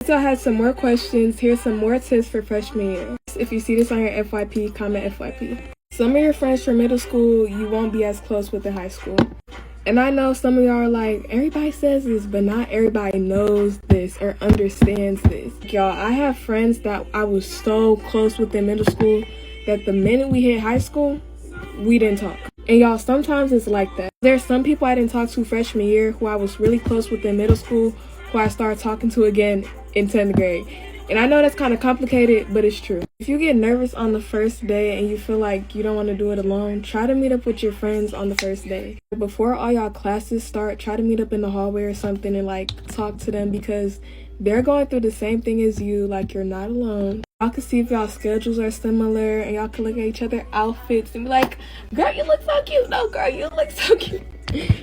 So I had some more questions. Here's some more tips for freshman year. If you see this on your FYP, comment FYP. Some of your friends from middle school, you won't be as close with in high school. And I know some of y'all are like, everybody says this, but not everybody knows this or understands this. Y'all, I have friends that I was so close with in middle school that the minute we hit high school, we didn't talk. And y'all, sometimes it's like that. There's some people I didn't talk to freshman year who I was really close with in middle school who I started talking to again in 10th grade. And I know that's kind of complicated, but it's true. If you get nervous on the first day and you feel like you don't want to do it alone, try to meet up with your friends on the first day. Before all y'all classes start, try to meet up in the hallway or something and like talk to them because they're going through the same thing as you. Like, you're not alone. Y'all can see if y'all schedules are similar and y'all can look at each other's outfits and be like, girl, you look so cute. No, girl, you look so cute.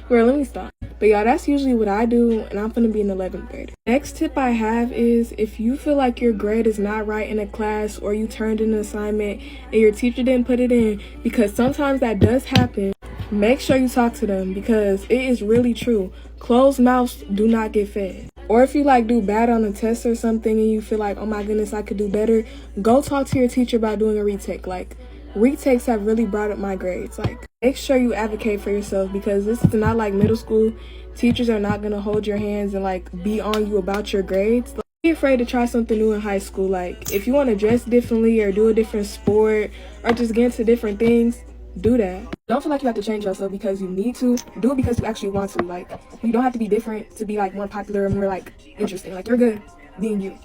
Girl, let me stop. But y'all, that's usually what I do, and I'm gonna be in 11th grade. Next tip I have is if you feel like your grade is not right in a class or you turned in an assignment and your teacher didn't put it in, because sometimes that does happen, make sure you talk to them because it is really true. Closed mouths do not get fed. Or if you like do bad on a test or something and you feel like, oh my goodness, I could do better, go talk to your teacher about doing a retake. Like, retakes have really brought up my grades. Like, make sure you advocate for yourself because this is not like middle school. Teachers are not gonna hold your hands and like be on you about your grades. Don't be afraid to try something new in high school. Like, if you want to dress differently or do a different sport or just get into different things, do that. Don't feel like you have to change yourself because you need to. Do it because you actually want to. Like, you don't have to be different to be like more popular or more like interesting. Like, you're good being you.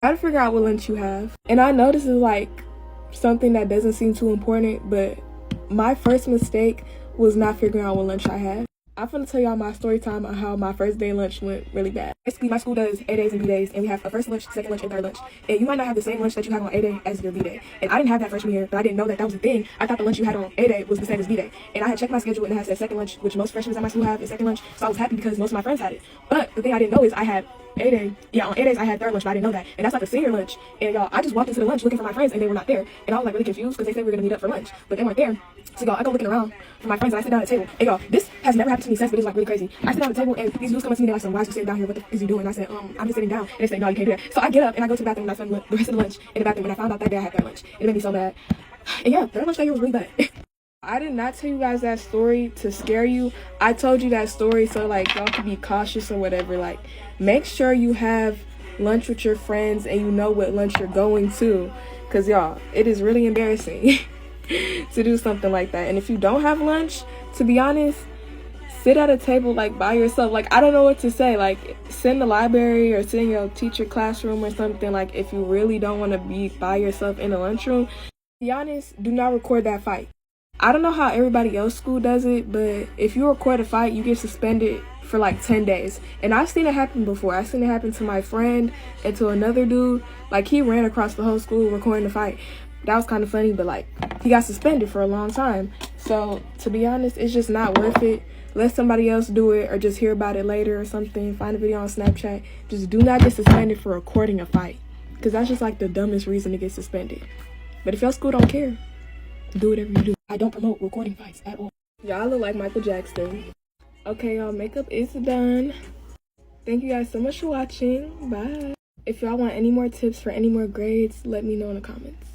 Try to figure out what lunch you have. And I know this is like something that doesn't seem too important, but my first mistake was not figuring out what lunch I had. I'm gonna tell y'all my story time on how my first day lunch went really bad. Basically, my school does A days and B days, and we have a first lunch, second lunch, and third lunch. And you might not have the same lunch that you have on A day as your B day. And I didn't have that freshman year, but I didn't know that that was the thing. I thought the lunch you had on A day was the same as B day. And I had checked my schedule and it had said second lunch, which most freshmen at my school have is second lunch. So I was happy because most of my friends had it. But the thing I didn't know is I had A day. Yeah, on A days I had third lunch, but I didn't know that. And that's like a senior lunch. And y'all, I just walked into the lunch looking for my friends and they were not there. And I was like really confused because they said we were gonna meet up for lunch, but they weren't there. So y'all, I go looking around for my friends and I sit down at the table. And y'all, this has never happened to me since, but it's like really crazy. I sit down at the table and these dudes come up to me and they're like, so why are you sitting down here? What the f is you doing? And I said, I'm just sitting down. And they say, no, you can't do that. So I get up and I go to the bathroom and I spend the rest of the lunch in the bathroom. And I found out that day I had third lunch. And it made me so mad. And yeah, third lunch that year was really bad. I did not tell you guys that story to scare you. I told you that story so like y'all can be cautious or whatever. Like, make sure you have lunch with your friends and you know what lunch you're going to. Cause y'all, it is really embarrassing to do something like that. And if you don't have lunch, to be honest, sit at a table like by yourself. Like, I don't know what to say. Like, sit in the library or sit in your teacher classroom or something. Like, if you really don't want to be by yourself in the lunchroom, to be honest, do not record that fight. I don't know how everybody else school does it, but if you record a fight, you get suspended for like 10 days. And I've seen it happen before. I've seen it happen to my friend and to another dude. Like, he ran across the whole school recording the fight. That was kind of funny, but like, he got suspended for a long time. So to be honest, it's just not worth it. Let somebody else do it or just hear about it later or something. Find a video on Snapchat. Just do not get suspended for recording a fight, because that's just like the dumbest reason to get suspended. But if your school don't care, do whatever you do. I don't promote recording fights at all. Y'all look like Michael Jackson. Okay, y'all, makeup is done. Thank you guys so much for watching. Bye. If y'all want any more tips for any more grades, let me know in the comments.